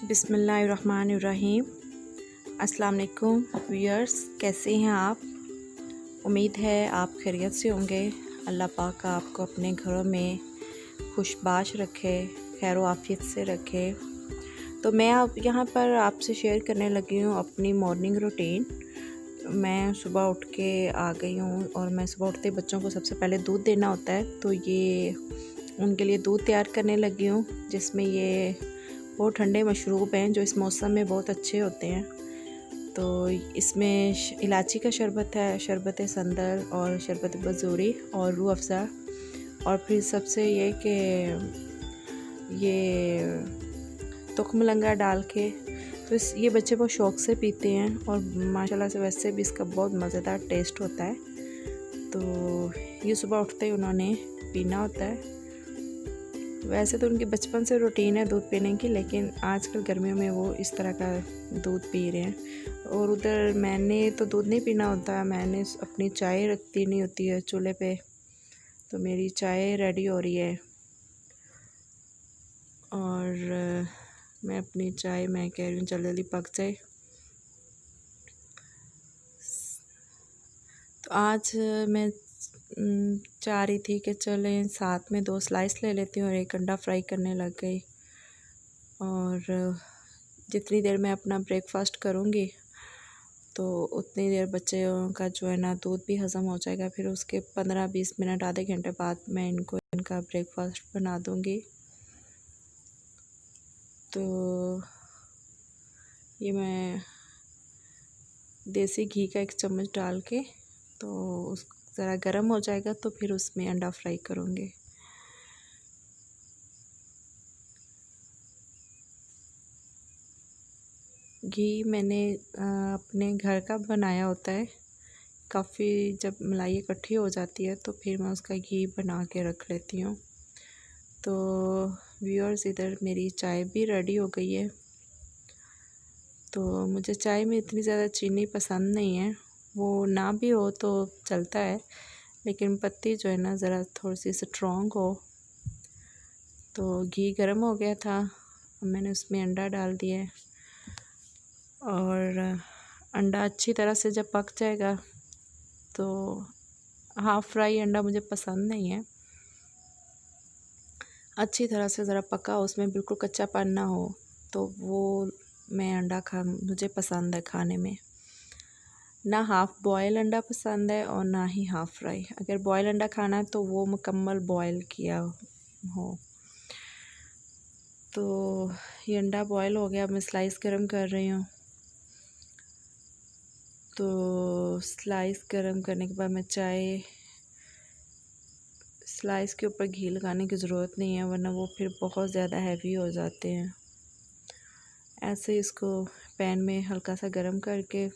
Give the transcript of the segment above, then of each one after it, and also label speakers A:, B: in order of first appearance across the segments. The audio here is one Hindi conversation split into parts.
A: बिस्मिल्लाहिर्रहमानिर्रहीम। अस्सलाम वालेकुम व्यूअर्स, कैसे हैं आप? उम्मीद है आप खैरियत से होंगे। अल्लाह पाक आपको अपने घरों में खुशबाश रखे, खैर आफियत से रखे। तो मैं अब यहाँ पर आपसे शेयर करने लगी हूँ अपनी मॉर्निंग रूटीन। मैं सुबह उठ के आ गई हूँ और मैं सुबह उठते ही बच्चों को सबसे पहले दूध देना होता है, तो ये उनके लिए दूध तैयार करने लगी हूँ, जिसमें ये बहुत ठंडे मशरूब हैं जो इस मौसम में बहुत अच्छे होते हैं। तो इसमें इलायची का शरबत है, शरबत संदल और शरबत बजूरी और रूह अफ़ज़ा, और फिर सबसे ये कि ये तुख्मलंगा डाल के, तो ये बच्चे बहुत शौक़ से पीते हैं और माशाल्लाह से वैसे भी इसका बहुत मज़ेदार टेस्ट होता है। तो ये सुबह उठते ही उन्होंने पीना होता है। वैसे तो उनकी बचपन से रूटीन है दूध पीने की, लेकिन आजकल गर्मियों में वो इस तरह का दूध पी रहे हैं। और उधर मैंने तो दूध नहीं पीना होता, मैंने अपनी चाय रखती नहीं होती है चूल्हे पे, तो मेरी चाय रेडी हो रही है। और मैं अपनी चाय मैं कह रही हूँ जल्दी जल्दी पक जाए। तो आज मैं चाह रही थी कि चलें साथ में 2 स्लाइस ले लेती हूँ और 1 अंडा फ्राई करने लग गई। और जितनी देर मैं अपना ब्रेकफास्ट करूँगी तो उतनी देर बच्चों का जो है ना दूध भी हज़म हो जाएगा। फिर उसके 15-20 मिनट आधे घंटे बाद मैं इनका ब्रेकफास्ट बना दूँगी। तो ये मैं देसी घी का 1 चम्मच डाल के, तो उस ज़रा गर्म हो जाएगा तो फिर उसमें अंडा फ्राई करूँगी। घी मैंने अपने घर का बनाया होता है। काफ़ी जब मलाई इकट्ठी हो जाती है तो फिर मैं उसका घी बना के रख लेती हूँ। तो व्यूअर्स, इधर मेरी चाय भी रेडी हो गई है। तो मुझे चाय में इतनी ज़्यादा चीनी पसंद नहीं है, वो ना भी हो तो चलता है, लेकिन पत्ती जो है ना ज़रा थोड़ी सी स्ट्रॉन्ग हो। तो घी गर्म हो गया था, मैंने उसमें अंडा डाल दिया और अंडा अच्छी तरह से जब पक जाएगा, तो हाफ़ फ्राई अंडा मुझे पसंद नहीं है, अच्छी तरह से ज़रा पका, उसमें बिल्कुल कच्चापन ना हो, तो वो मैं अंडा मुझे पसंद है खाने में। ना हाफ़ बॉयल अंडा पसंद है और ना ही हाफ़ फ्राई। अगर बॉयल अंडा खाना है तो वो मुकम्मल बॉयल किया हो। तो ये अंडा बॉयल हो गया, अब मैं स्लाइस गरम कर रही हूँ। तो स्लाइस गरम करने के बाद मैं स्लाइस के ऊपर घी लगाने की ज़रूरत नहीं है, वरना वो फिर बहुत ज़्यादा हैवी हो जाते हैं। ऐसे इसको पैन में हल्का सा गरम करके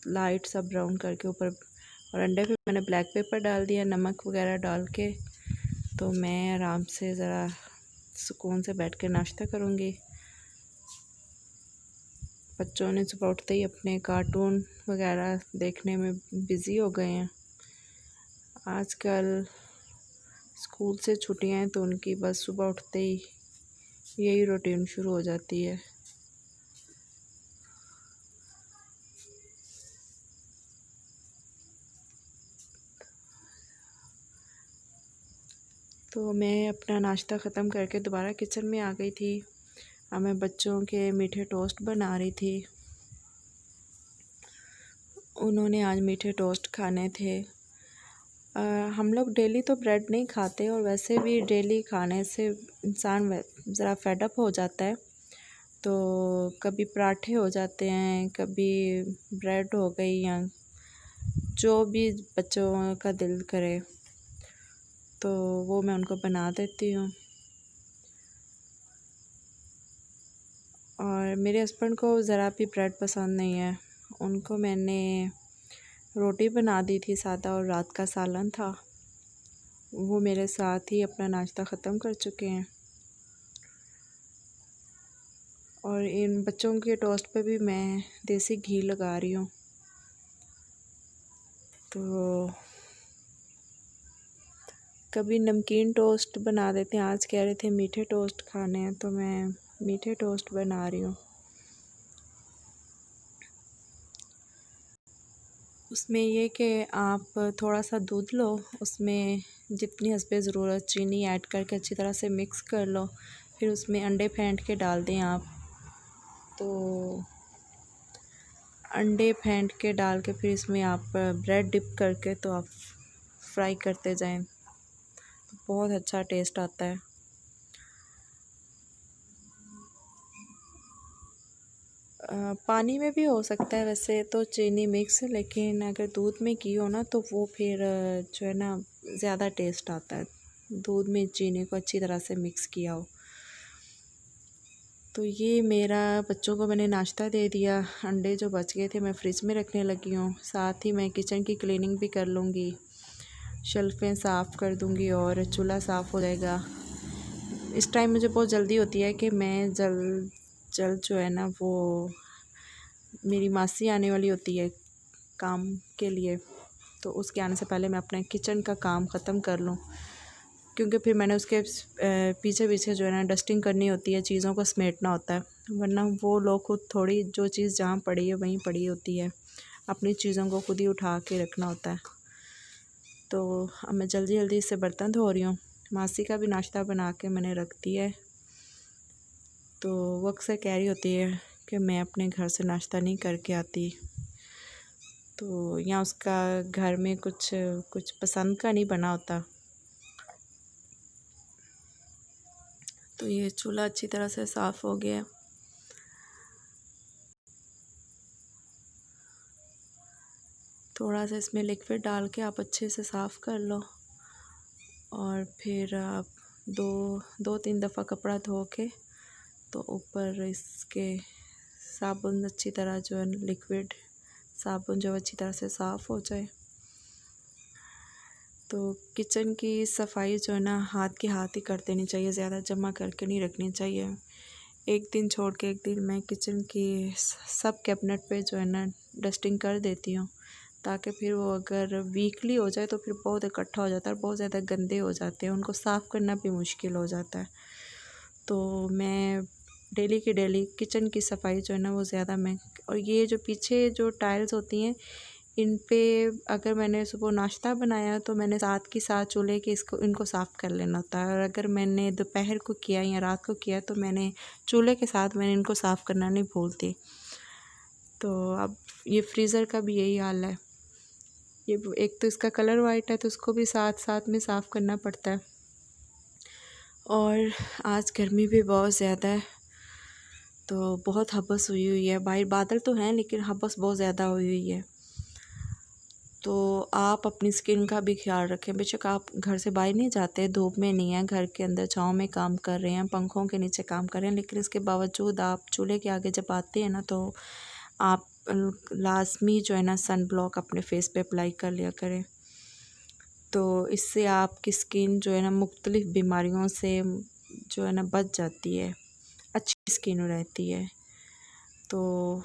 A: लाइट सा ब्राउन करके ऊपर, और अंडे पे मैंने ब्लैक पेपर डाल दिया, नमक वगैरह डाल के। तो मैं आराम से ज़रा सुकून से बैठ के नाश्ता करूँगी। बच्चों ने सुबह उठते ही अपने कार्टून वगैरह देखने में बिज़ी हो गए हैं। आजकल स्कूल से छुट्टियां हैं तो उनकी बस सुबह उठते ही यही रूटीन शुरू हो जाती है। तो मैं अपना नाश्ता ख़त्म करके दोबारा किचन में आ गई थी। अब मैं बच्चों के मीठे टोस्ट बना रही थी। उन्होंने आज मीठे टोस्ट खाने थे। हम लोग डेली तो ब्रेड नहीं खाते, और वैसे भी डेली खाने से इंसान ज़रा फेड अप हो जाता है। तो कभी पराठे हो जाते हैं, कभी ब्रेड हो गई, या जो भी बच्चों का दिल करे तो वो मैं उनको बना देती हूँ। और मेरे हस्बैंड को ज़रा भी ब्रेड पसंद नहीं है, उनको मैंने रोटी बना दी थी सादा, और रात का सालन था, वो मेरे साथ ही अपना नाश्ता ख़त्म कर चुके हैं। और इन बच्चों के टोस्ट पे भी मैं देसी घी लगा रही हूँ। तो कभी नमकीन टोस्ट बना देते हैं, आज कह रहे थे मीठे टोस्ट खाने हैं, तो मैं मीठे टोस्ट बना रही हूँ। उसमें ये कि आप थोड़ा सा दूध लो, उसमें जितनी हस्बे ज़रूरत चीनी ऐड करके अच्छी तरह से मिक्स कर लो, फिर उसमें अंडे फेंट के डाल दें आप। तो अंडे फेंट के डाल के फिर इसमें आप ब्रेड डिप करके तो आप फ्राई करते जाएं, तो बहुत अच्छा टेस्ट आता है। पानी में भी हो सकता है वैसे तो चीनी मिक्स, लेकिन अगर दूध में की हो ना तो वो फिर जो है ना ज़्यादा टेस्ट आता है, दूध में चीनी को अच्छी तरह से मिक्स किया हो। तो ये मेरा बच्चों को मैंने नाश्ता दे दिया, अंडे जो बच गए थे मैं फ्रिज में रखने लगी हूँ। साथ ही मैं किचन की क्लीनिंग भी कर लूँगी, शेल्फ़ें साफ़ कर दूँगी और चूल्हा साफ़ हो जाएगा। इस टाइम मुझे बहुत जल्दी होती है कि मैं जल्द जो है ना वो मेरी मासी आने वाली होती है काम के लिए, तो उसके आने से पहले मैं अपने किचन का काम ख़त्म कर लूँ, क्योंकि फिर मैंने उसके पीछे पीछे जो है ना डस्टिंग करनी होती है, चीज़ों को समेटना होता है, वरना वो लोग खुद थोड़ी जो चीज़ जहाँ पड़ी है वहीं पड़ी होती है, अपनी चीज़ों को खुद ही उठा के रखना होता है। तो अब मैं जल्दी जल्दी से बर्तन धो रही हूँ। मासी का भी नाश्ता बना के मैंने रख दिया है। तो वो अक्सर कह रही होती है कि मैं अपने घर से नाश्ता नहीं करके आती, तो यहाँ उसका घर में कुछ पसंद का नहीं बना होता। तो ये चूल्हा अच्छी तरह से साफ़ हो गया। थोड़ा सा इसमें लिक्विड डाल के आप अच्छे से साफ़ कर लो, और फिर आप दो तीन दफ़ा कपड़ा धो के तो ऊपर इसके साबुन अच्छी तरह जो है लिक्विड साबुन जो अच्छी तरह से साफ़ हो जाए। तो किचन की सफाई जो है ना हाथ के हाथ ही कर देनी चाहिए, ज़्यादा जमा करके नहीं रखनी चाहिए। एक दिन छोड़ के एक दिन मैं किचन की सब कैबिनेट पे जो है ना डस्टिंग कर देती हूँ, ताकि फिर वो अगर वीकली हो जाए तो फिर बहुत इकट्ठा हो जाता है और बहुत ज़्यादा गंदे हो जाते हैं, उनको साफ़ करना भी मुश्किल हो जाता है। तो मैं डेली की डेली किचन की सफाई जो है ना वो ज़्यादा मैं, और ये जो पीछे जो टाइल्स होती हैं इन पे अगर मैंने सुबह नाश्ता बनाया तो मैंने साथ के साथ चूल्हे के इनको साफ़ कर लेना होता है, और अगर मैंने दोपहर को किया या रात को किया तो मैंने चूल्हे के साथ मैंने इनको साफ़ करना नहीं भूलती। तो अब ये फ्रीज़र का भी यही हाल है, ये एक तो इसका कलर वाइट है तो उसको भी साथ साथ में साफ़ करना पड़ता है। और आज गर्मी भी बहुत ज़्यादा है, तो बहुत हबस हुई है, बाहर बादल तो हैं लेकिन हबस बहुत ज़्यादा हुई है। तो आप अपनी स्किन का भी ख्याल रखें, बेशक आप घर से बाहर नहीं जाते, धूप में नहीं हैं, घर के अंदर छाँव में काम कर रहे हैं, पंखों के नीचे काम कर रहे हैं, लेकिन इसके बावजूद आप चूल्हे के आगे जब आते हैं ना तो आप लाजमी जो है ना सन ब्लॉक अपने फेस पे अप्लाई कर लिया करें। तो इससे आपकी स्किन जो है ना मुख्तलिफ़ बीमारियों से जो है ना बच जाती है, अच्छी स्किन रहती है। तो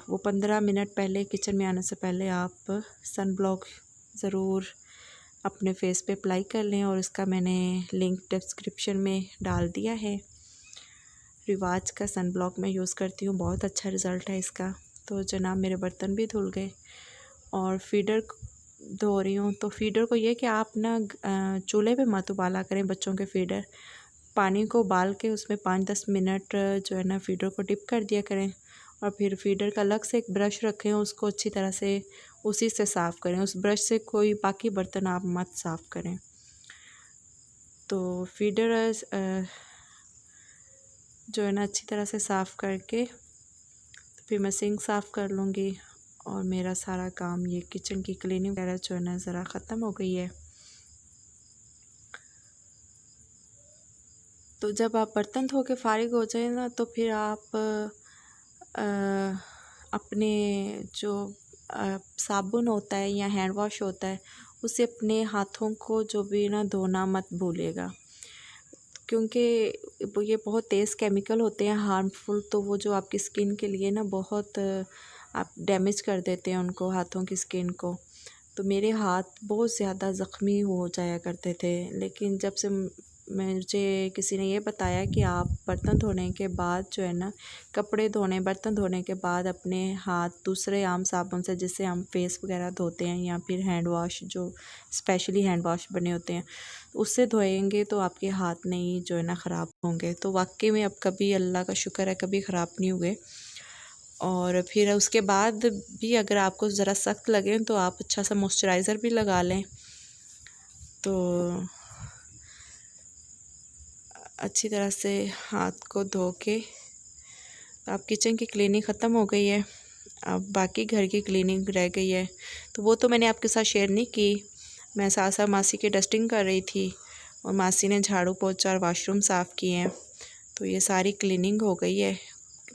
A: वो 15 मिनट पहले किचन में आने से पहले आप सन ब्लॉक ज़रूर अपने फेस पे अप्लाई कर लें, और इसका मैंने लिंक डिस्क्रिप्शन में डाल दिया है। रिवाज का सन ब्लॉक मैं यूज़ करती हूँ, बहुत अच्छा रिज़ल्ट है इसका। तो जनाब मेरे बर्तन भी धुल गए और फीडर धो रही हूँ। तो फीडर को ये कि आप ना चूल्हे पे मत उबाला करें बच्चों के फीडर, पानी को उबाल के उसमें 5-10 मिनट जो है ना फीडर को डिप कर दिया करें, और फिर फीडर का अलग से एक ब्रश रखें, उसको अच्छी तरह से उसी से साफ़ करें, उस ब्रश से कोई बाकी बर्तन आप मत साफ़ करें। तो फीडर जो है ना अच्छी तरह से साफ़ करके फिर मैं सिंक साफ़ कर लूँगी, और मेरा सारा काम ये किचन की क्लीनिंग वगैरह जो है ना ज़रा ख़त्म हो गई है। तो जब आप बर्तन धो के फ़ारिग हो जाए ना तो फिर आप अपने जो साबुन होता है या हैंड वॉश होता है उससे अपने हाथों को जो भी ना धोना मत भूलिएगा, क्योंकि ये बहुत तेज़ केमिकल होते हैं हार्मफुल, तो वो जो आपकी स्किन के लिए ना बहुत आप डैमेज कर देते हैं उनको, हाथों की स्किन को। तो मेरे हाथ बहुत ज़्यादा ज़ख्मी हो जाया करते थे, लेकिन जब से मुझे किसी ने ये बताया कि आप बर्तन धोने के बाद जो है ना, कपड़े धोने बर्तन धोने के बाद अपने हाथ दूसरे आम साबुन से, जिससे हम फेस वगैरह धोते हैं, या फिर हैंड वॉश जो स्पेशली हैंड वॉश बने होते हैं, उससे धोएंगे तो आपके हाथ नहीं जो है ना ख़राब होंगे। तो वाकई में अब कभी अल्लाह का शुक्र है कभी ख़राब नहीं हुए। और फिर उसके बाद भी अगर आपको ज़रा सख्त लगे तो आप अच्छा सा मॉइस्चराइज़र भी लगा लें, तो अच्छी तरह से हाथ को धो के। अब किचन की क्लीनिंग ख़त्म हो गई है, अब बाकी घर की क्लीनिंग रह गई है, तो वो तो मैंने आपके साथ शेयर नहीं की। मैं साथ साथ मासी की डस्टिंग कर रही थी और मासी ने झाड़ू पोछा और वाशरूम साफ़ किए हैं, तो ये सारी क्लीनिंग हो गई है।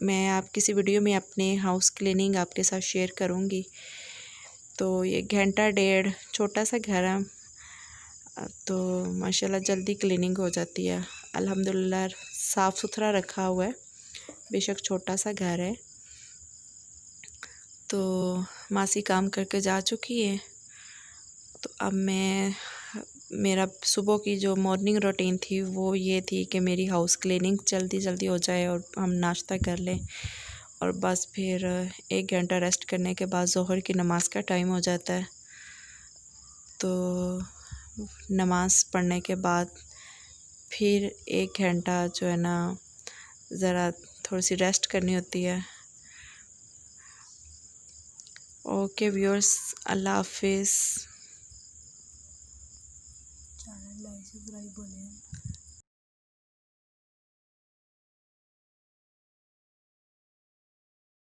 A: मैं आप किसी वीडियो में अपने हाउस क्लीनिंग आपके साथ शेयर करूँगी। तो ये घंटा डेढ़ छोटा सा घर है, तो माशाल्लाह जल्दी क्लीनिंग हो जाती है। अल्हम्दुलिल्लाह साफ़ सुथरा रखा हुआ है, बेशक छोटा सा घर है। तो मासी काम करके जा चुकी है, तो अब मेरा सुबह की जो मॉर्निंग रूटीन थी वो ये थी कि मेरी हाउस क्लीनिंग जल्दी जल्दी हो जाए और हम नाश्ता कर लें, और बस फिर 1 घंटा रेस्ट करने के बाद ज़ोहर की नमाज का टाइम हो जाता है। तो नमाज़ पढ़ने के बाद फिर 1 घंटा जो है ना ज़रा थोड़ी सी रेस्ट करनी होती है। ओके व्यूअर्स, अल्लाह हाफिज़।